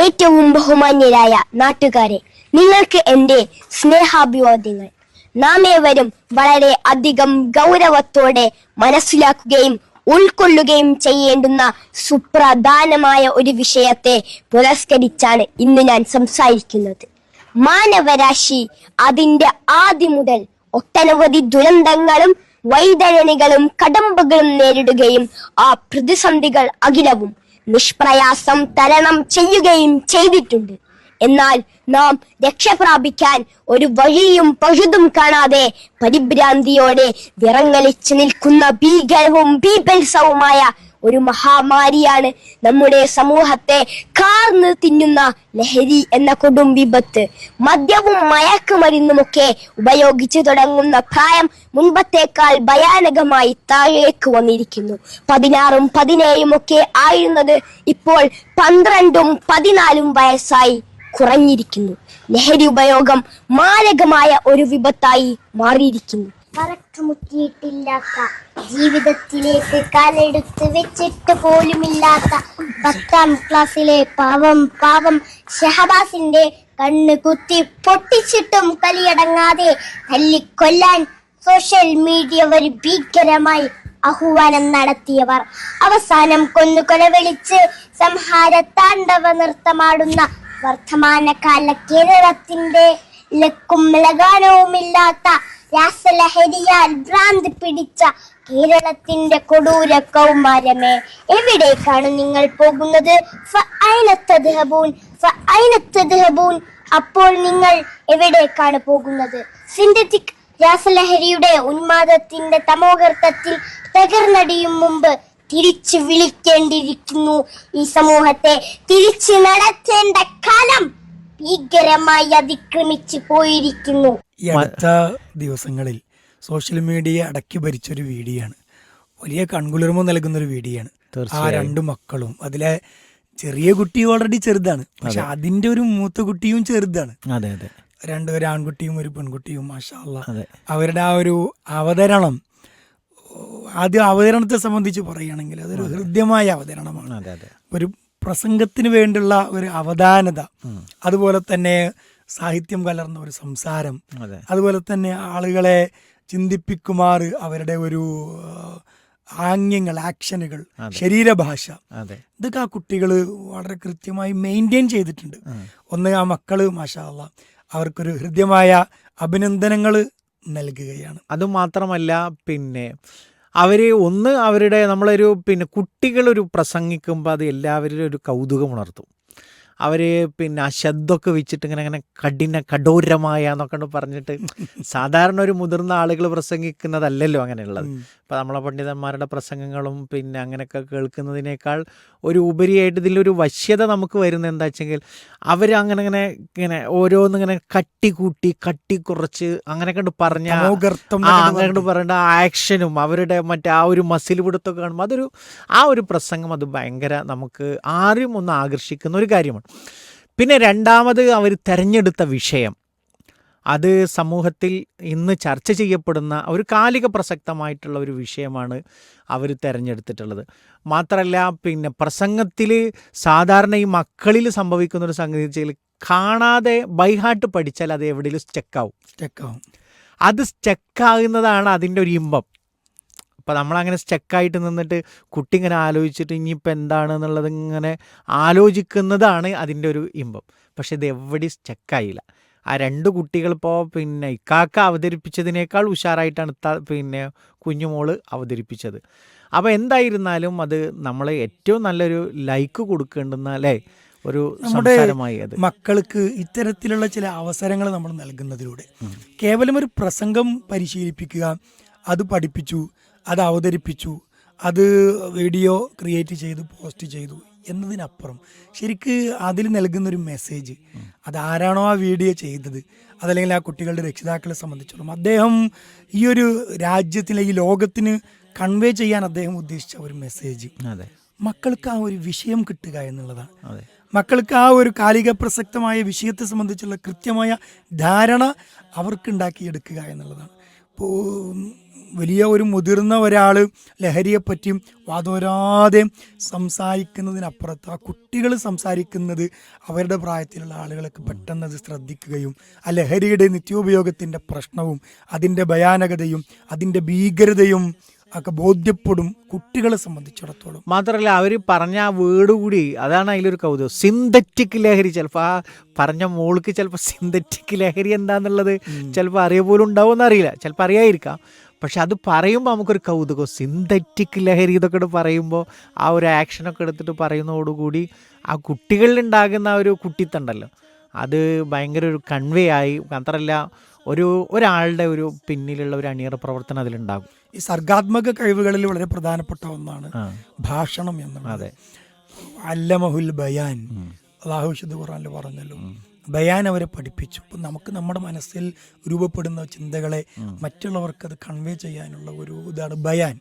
ഏറ്റവും ബഹുമാന്യരായ നാട്ടുകാരെ, നിങ്ങൾക്ക് എൻ്റെ സ്നേഹാഭിവാദ്യങ്ങൾ. നാം ഏവരും വളരെ അധികം ഗൗരവത്തോടെ മനസ്സിലാക്കുകയും ഉൾക്കൊള്ളുകയും ചെയ്യേണ്ടുന്ന സുപ്രധാനമായ ഒരു വിഷയത്തെ പുരസ്കരിച്ചാണ് ഇന്ന് ഞാൻ സംസാരിക്കുന്നത്. മാനവരാശി അതിന്റെ ആദ്യം മുതൽ ഒട്ടനവധി ദുരന്തങ്ങളും വൈതരണികളും കടമ്പകളും നേരിടുകയും ആ പ്രതിസന്ധികൾ അഖിലവും നിഷ്പ്രയാസം തരണം ചെയ്യുകയും ചെയ്തിട്ടുണ്ട്. എന്നാൽ നാം രക്ഷപ്രാപിക്കാൻ ഒരു വഴിയും പഴുതും കാണാതെ പരിഭ്രാന്തിയോടെ വിറങ്ങലിച്ചു നിൽക്കുന്ന ഭീകരവും ബീഭത്സവുമായ ഒരു മഹാമാരിയാണ് നമ്മുടെ സമൂഹത്തെ കാർന്ന് തിന്നുന്ന ലഹരി എന്ന കൊടും വിപത്ത്. മദ്യവും മയക്കുമരുന്നുമൊക്കെ ഉപയോഗിച്ചു തുടങ്ങുന്ന പ്രായം മുൻപത്തേക്കാൾ ഭയാനകമായി താഴേക്ക് വന്നിരിക്കുന്നു. 16ഉം 17ഉം ഒക്കെ ആയിരുന്നത് ഇപ്പോൾ 12ഉം 14ഉം വയസ്സായി കുറഞ്ഞിരിക്കുന്നു. ലഹരി ഉപയോഗം മാരകമായ ഒരു വിപത്തായി മാറിയിരിക്കുന്നു. പറക്കുമുറ്റിയിട്ടില്ലാത്ത, ജീവിതത്തിലേക്ക് കാലെടുത്ത് വെച്ചിട്ട് പോലുമില്ലാത്ത 10ാം ക്ലാസ്സിലെ പാവം ഷഹബാസിന്റെ കണ്ണ് കുത്തി പൊട്ടിച്ചിട്ടും കലിയടങ്ങാതെ തല്ലിക്കൊല്ലാൻ സോഷ്യൽ മീഡിയ വഴി ഭീകരമായി ആഹ്വാനം നടത്തിയവർ അവസാനം കൊലവിളിച്ച് സംഹാര താണ്ഡവ നൃത്തമാടുന്ന വർത്തമാനകാല കേരളത്തിന്റെ ലക്കും ലഗാനവുമില്ലാത്ത രാസലഹരിയാൽ ഭ്രാന്ത് പിടിച്ച കേരളത്തിന്റെ കൊടൂര കൗമാരമേ, എവിടേക്കാണ് നിങ്ങൾ പോകുന്നത്? അപ്പോൾ നിങ്ങൾ എവിടേക്കാണ് പോകുന്നത്? സിന്തറ്റിക് രാസലഹരിയുടെ ഉന്മാദത്തിന്റെ തമോഗർത്തത്തിൽ തകർന്നടിയും മുമ്പ് തിരിച്ചു വിളിക്കേണ്ടിയിരിക്കുന്നു. ഈ സമൂഹത്തെ തിരിച്ചു നടത്തേണ്ട കാലം ഭീകരമായി അതിക്രമിച്ചു പോയിരിക്കുന്നു. ഈ അടുത്ത ദിവസങ്ങളിൽ സോഷ്യൽ മീഡിയ അടക്കി ഭരിച്ചൊരു വീഡിയോയാണ്, വലിയ കൺകുളിർമ നൽകുന്നൊരു വീഡിയോയാണ്. ആ 2 മക്കളും, അതിലെ ചെറിയ കുട്ടി ഓൾറെഡി ചെറുതാണ്, പക്ഷെ അതിന്റെ ഒരു മൂത്ത കുട്ടിയും ചെറുതാണ്. അതെ അതെ, 2 ആൺകുട്ടിയും ഒരു പെൺകുട്ടിയും. മാഷാ അല്ലാഹ്, അവരുടെ ആ ഒരു അവതരണം, ആദ്യം അവതരണത്തെ സംബന്ധിച്ച് പറയുകയാണെങ്കിൽ അതൊരു ഹൃദ്യമായ അവതരണമാണ്. ഒരു പ്രസംഗത്തിന് വേണ്ടിയുള്ള ഒരു അവധാനത, അതുപോലെ തന്നെ സാഹിത്യം കലർന്ന ഒരു സംസാരം, അതുപോലെ തന്നെ ആളുകളെ ചിന്തിപ്പിക്കുമാർ അവരുടെ ഒരു ആംഗ്യങ്ങൾ, ആക്ഷനുകൾ, ശരീരഭാഷ, ഇതൊക്കെ ആ കുട്ടികൾ വളരെ കൃത്യമായി മെയിൻറ്റെയിൻ ചെയ്തിട്ടുണ്ട്. ഒന്ന്, ആ മക്കള് മാഷാ അല്ലാഹ് അവർക്കൊരു ഹൃദ്യമായ അഭിനന്ദനങ്ങൾ നൽകുകയാണ്. അതുമാത്രമല്ല, പിന്നെ അവരുടെ നമ്മളൊരു കുട്ടികളൊരു പ്രസംഗിക്കുമ്പോൾ അത് എല്ലാവരിലും ഒരു കൗതുകം ഉണർത്തും. അവർ ആ ശബ്ദമൊക്കെ വെച്ചിട്ട് ഇങ്ങനെ കഠോരമായ എന്നൊക്കെ പറഞ്ഞിട്ട് സാധാരണ ഒരു മുതിർന്ന ആളുകൾ പ്രസംഗിക്കുന്നതല്ലല്ലോ അങ്ങനെയുള്ളത്. ഇപ്പം നമ്മളെ പണ്ഡിതന്മാരുടെ പ്രസംഗങ്ങളും അങ്ങനെയൊക്കെ കേൾക്കുന്നതിനേക്കാൾ ഒരു ഉപരിയായിട്ട് ഇതിലൊരു വശ്യത നമുക്ക് വരുന്നത് എന്താ വെച്ചെങ്കിൽ ഇങ്ങനെ ഓരോന്നിങ്ങനെ കട്ടിക്കുറച്ച് അങ്ങനെയൊക്കെ പറഞ്ഞ അങ്ങനെ പറയേണ്ട ആക്ഷനും അവരുടെ മറ്റേ ആ ഒരു മസിൽ പിടുത്തൊക്കെ കാണുമ്പോൾ ആ ഒരു പ്രസംഗം അത് ഭയങ്കര നമുക്ക് ആരും ഒന്ന് ആകർഷിക്കുന്ന ഒരു കാര്യമാണ്. പിന്നെ രണ്ടാമത് അവർ തിരഞ്ഞെടുത്ത വിഷയം, അത് സമൂഹത്തിൽ ഇന്ന് ചർച്ച ചെയ്യപ്പെടുന്ന ഒരു കാലിക പ്രസക്തമായിട്ടുള്ള ഒരു വിഷയമാണ് അവർ തിരഞ്ഞെടുത്തിട്ടുള്ളത്. മാത്രമല്ല പ്രസംഗത്തിൽ സാധാരണ ഈ മക്കളിൽ സംഭവിക്കുന്ന ഒരു സംഗതി വെച്ചാൽ കാണാതെ ബൈഹാർട്ട് പഠിച്ചാൽ അത് എവിടെയെങ്കിലും സ്റ്റക്കാവും. അത് സ്റ്റക്കാകുന്നതാണ് അതിൻ്റെ ഒരു ഇമ്പം. അപ്പോൾ നമ്മളങ്ങനെ സ്റ്റക്കായിട്ട് നിന്നിട്ട് കുട്ടി ഇങ്ങനെ ആലോചിച്ചിട്ട് ഇനിയിപ്പോൾ എന്താണെന്നുള്ളത് ഇങ്ങനെ ആലോചിക്കുന്നതാണ് അതിൻ്റെ ഒരു ഇമ്പം. പക്ഷെ ഇത് എവിടെ സ്റ്റക്കായില്ല. ആ 2 കുട്ടികൾ ഇപ്പോൾ ഇക്കാക്ക അവതരിപ്പിച്ചതിനേക്കാൾ ഉഷാറായിട്ടാണ് കുഞ്ഞുമോള് അവതരിപ്പിച്ചത്. അപ്പോൾ എന്തായിരുന്നാലും അത് നമ്മൾ ഏറ്റവും നല്ലൊരു ലൈക്ക് കൊടുക്കേണ്ടുന്ന അല്ലേ ഒരു സംസാരമായി. അത് മക്കൾക്ക് ഇത്തരത്തിലുള്ള ചില അവസരങ്ങൾ നമ്മൾ നൽകുന്നതിലൂടെ കേവലം ഒരു പ്രസംഗം പരിശീലിപ്പിക്കുക, അത് പഠിപ്പിച്ചു, അത് അവതരിപ്പിച്ചു, അത് വീഡിയോ ക്രിയേറ്റ് ചെയ്തു പോസ്റ്റ് ചെയ്തു എന്നതിനപ്പുറം ശരിക്ക് അതിൽ നൽകുന്നൊരു മെസ്സേജ്, അതാരാണോ ആ വീഡിയോ ചെയ്തത്, അതല്ലെങ്കിൽ ആ കുട്ടികളുടെ രക്ഷിതാക്കളെ സംബന്ധിച്ചിടത്തോളം അദ്ദേഹം ഈ ഒരു രാജ്യത്തിലെ ഈ ലോകത്തിന് കൺവേ ചെയ്യാൻ അദ്ദേഹം ഉദ്ദേശിച്ച ഒരു മെസ്സേജ് മക്കൾക്ക് ആ ഒരു വിഷയം കിട്ടുക എന്നുള്ളതാണ്. മക്കൾക്ക് ആ ഒരു കാലിക പ്രസക്തമായ വിഷയത്തെ സംബന്ധിച്ചുള്ള കൃത്യമായ ധാരണ അവർക്ക് ഉണ്ടാക്കിയെടുക്കുക എന്നുള്ളതാണ്. വലിയ ഒരു മുതിർന്ന ഒരാൾ ലഹരിയെപ്പറ്റിയും വാദോരാതെ സംസാരിക്കുന്നതിനപ്പുറത്ത് ആ കുട്ടികൾ സംസാരിക്കുന്നത് അവരുടെ പ്രായത്തിലുള്ള ആളുകൾക്ക് പെട്ടെന്ന് അത് ശ്രദ്ധിക്കുകയും ആ ലഹരിയുടെ നിത്യോപയോഗത്തിൻ്റെ പ്രശ്നവും അതിൻ്റെ ഭയാനകതയും അതിൻ്റെ ഭീകരതയും ഒക്കെ ബോധ്യപ്പെടും കുട്ടികളെ സംബന്ധിച്ചിടത്തോളം. മാത്രമല്ല അവർ പറഞ്ഞ ആ വേർഡ് കൂടി, അതാണ് അതിലൊരു കൗതുകം, സിന്തറ്റിക് ലഹരി. ചിലപ്പോൾ ആ പറഞ്ഞ മോൾക്ക് ചിലപ്പോൾ സിന്തറ്റിക് ലഹരി എന്താന്നുള്ളത് ചിലപ്പോൾ അറിയ പോലും ഉണ്ടാവുമെന്ന് അറിയില്ല, ചിലപ്പോൾ അറിയാതിരിക്കാം. പക്ഷെ അത് പറയുമ്പോൾ നമുക്കൊരു കൗതുകം, സിന്തറ്റിക് ലഹരി ഇതൊക്കെ പറയുമ്പോൾ ആ ഒരു ആക്ഷനൊക്കെ എടുത്തിട്ട് പറയുന്നതോടുകൂടി ആ കുട്ടികളിലുണ്ടാകുന്ന ആ ഒരു കുട്ടിത്തണ്ടല്ലോ അത് ഭയങ്കര ഒരു കൺവേ ആയി. മാത്രമല്ല ഒരാളുടെ ഒരു പിന്നിലുള്ള ഒരു അണിയറ പ്രവർത്തനം അതിലുണ്ടാകും. ഈ സർഗാത്മക കഴിവുകളിൽ വളരെ പ്രധാനപ്പെട്ട ഒന്നാണ് ഭാഷണം എന്നുള്ളത്. അതെ, അല്ലമഹുൽ ബയാൻ, അല്ലാഹു വിശുദ്ധ ഖുർആനിൽ പറഞ്ഞല്ലോ, ബയാൻ അവരെ പഠിപ്പിച്ചു. അപ്പം നമുക്ക് നമ്മുടെ മനസ്സിൽ രൂപപ്പെടുന്ന ചിന്തകളെ മറ്റുള്ളവർക്ക് അത് കൺവേ ചെയ്യാനുള്ള ഒരു ഇതാണ് ബയാൻ.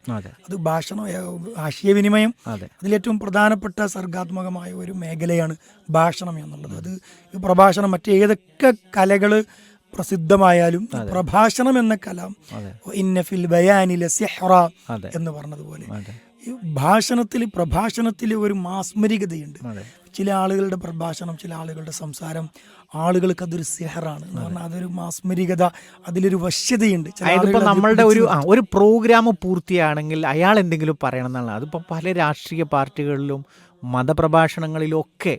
അത് ഭാഷണം, ആശയവിനിമയം. അതിലേറ്റവും പ്രധാനപ്പെട്ട സർഗാത്മകമായ ഒരു മേഖലയാണ് ഭാഷണം എന്നുള്ളത്. അത് ഈ പ്രഭാഷണം മറ്റേതൊക്കെ കലകൾ പ്രസിദ്ധമായാലും പ്രഭാഷണം എന്ന കലാം ഇന്ന ഫിൽ ബയാനിലെ സിഹ്റ എന്ന് പറഞ്ഞതുപോലെ ഈ പ്രഭാഷണത്തിൽ ഒരു മാസ്മരികതയുണ്ട്. ചില ആളുകളുടെ പ്രഭാഷണം, ചില ആളുകളുടെ സംസാരം ആളുകൾക്ക് അതൊരു സിഹറാണ് എന്ന് പറഞ്ഞാൽ അതൊരു മാസ്മരികത, അതിലൊരു വശ്യതയുണ്ട്. അതിപ്പോൾ നമ്മളുടെ ഒരു പ്രോഗ്രാം പൂർത്തിയാണെങ്കിൽ അയാൾ എന്തെങ്കിലും പറയണം എന്നുള്ളത്. അതിപ്പോൾ പല രാഷ്ട്രീയ പാർട്ടികളിലും മതപ്രഭാഷണങ്ങളിലും ഒക്കെ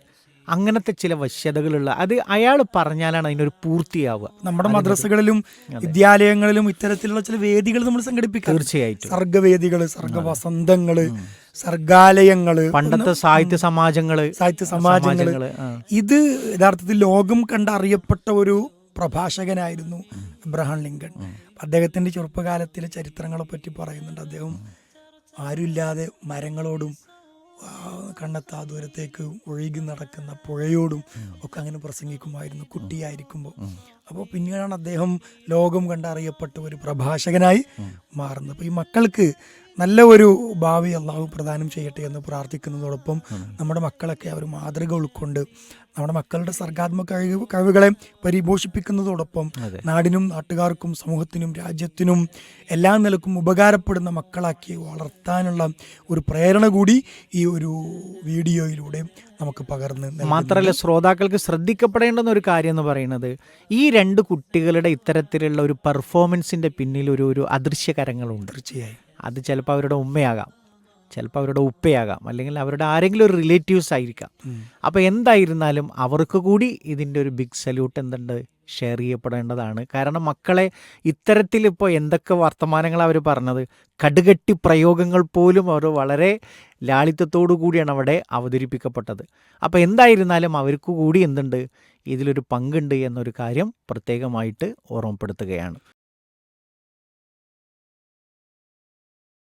അങ്ങനത്തെ ചില വശ്യതകളുള്ള അത് അയാൾ പറഞ്ഞാലാണ് അതിനൊരു പൂർത്തിയാവുക. നമ്മുടെ മദ്രസകളിലും വിദ്യാലയങ്ങളിലും ഇത്തരത്തിലുള്ള ചില വേദികൾ നമ്മൾ സംഘടിപ്പിക്കുക. തീർച്ചയായിട്ടും സർഗവേദികൾ, സർഗവസന്തങ്ങള്, സർഗാലയങ്ങള്, പണ്ടത്തെ സാഹിത്യ സമാജങ്ങള്. ഇത് യഥാർത്ഥത്തിൽ ലോകം കണ്ടറിയപ്പെട്ട ഒരു പ്രഭാഷകനായിരുന്നു അബ്രഹാം ലിങ്കൺ. അദ്ദേഹത്തിന്റെ ചെറുപ്പകാലത്തിലെ ചരിത്രങ്ങളെ പറ്റി പറയുന്നുണ്ട്. അദ്ദേഹം ആരുമില്ലാതെ മരങ്ങളോടും കണ്ണെത്താ ദൂരത്തേക്ക് ഒഴുകി നടക്കുന്ന പുഴയോടും ഒക്കെ അങ്ങനെ പ്രസംഗിക്കുമായിരുന്നു കുട്ടിയായിരിക്കുമ്പോൾ. അപ്പോൾ പിന്നീടാണ് അദ്ദേഹം ലോകം കണ്ടറിയപ്പെട്ട ഒരു പ്രഭാഷകനായി മാറുന്നത്. അപ്പോൾ ഈ മക്കൾക്ക് നല്ല ഒരു ഭാവി അള്ളാഹു പ്രദാനം ചെയ്യട്ടെ എന്ന് പ്രാർത്ഥിക്കുന്നതോടൊപ്പം നമ്മുടെ മക്കളൊക്കെ അവർ മാതൃക ഉൾക്കൊണ്ട് നമ്മുടെ മക്കളുടെ സർഗാത്മക കഴിവുകളെ പരിപോഷിപ്പിക്കുന്നതോടൊപ്പം നാടിനും നാട്ടുകാർക്കും സമൂഹത്തിനും രാജ്യത്തിനും എല്ലാ നിലക്കും ഉപകാരപ്പെടുന്ന മക്കളാക്കി വളർത്താനുള്ള ഒരു പ്രേരണ കൂടി ഈ ഒരു വീഡിയോയിലൂടെ നമുക്ക് പകർന്ന്. മാത്രമല്ല ശ്രോതാക്കൾക്ക് ശ്രദ്ധിക്കപ്പെടേണ്ടുന്ന ഒരു കാര്യം എന്ന് പറയുന്നത് ഈ രണ്ട് കുട്ടികളുടെ ഇത്തരത്തിലുള്ള ഒരു പെർഫോമൻസിന്റെ പിന്നിൽ ഒരു അദൃശ്യകരങ്ങളുണ്ട്. തീർച്ചയായും അത് ചിലപ്പോൾ അവരുടെ ഉമ്മയാകാം, ചിലപ്പോൾ അവരുടെ ഉപ്പയാകാം, അല്ലെങ്കിൽ അവരുടെ ആരെങ്കിലും ഒരു റിലേറ്റീവ്സ് ആയിരിക്കാം. അപ്പോൾ എന്തായിരുന്നാലും അവർക്ക് കൂടി ഇതിൻ്റെ ഒരു ബിഗ് സല്യൂട്ട് എന്തുണ്ട് ഷെയർ ചെയ്യപ്പെടേണ്ടതാണ്. കാരണം മക്കളെ ഇത്തരത്തിൽ ഇപ്പോൾ എന്തൊക്കെ വർത്തമാനങ്ങൾ അവർ പറഞ്ഞത്, കടുകട്ടി പ്രയോഗങ്ങൾ പോലും അവർ വളരെ ലാളിത്യത്തോടു കൂടിയാണ് അവിടെ അവതരിപ്പിക്കപ്പെട്ടത്. അപ്പോൾ എന്തായിരുന്നാലും അവർക്ക് കൂടി എന്തുണ്ട് ഇതിലൊരു പങ്കുണ്ട് എന്നൊരു കാര്യം പ്രത്യേകമായിട്ട് ഓർമ്മപ്പെടുത്തുകയാണ്.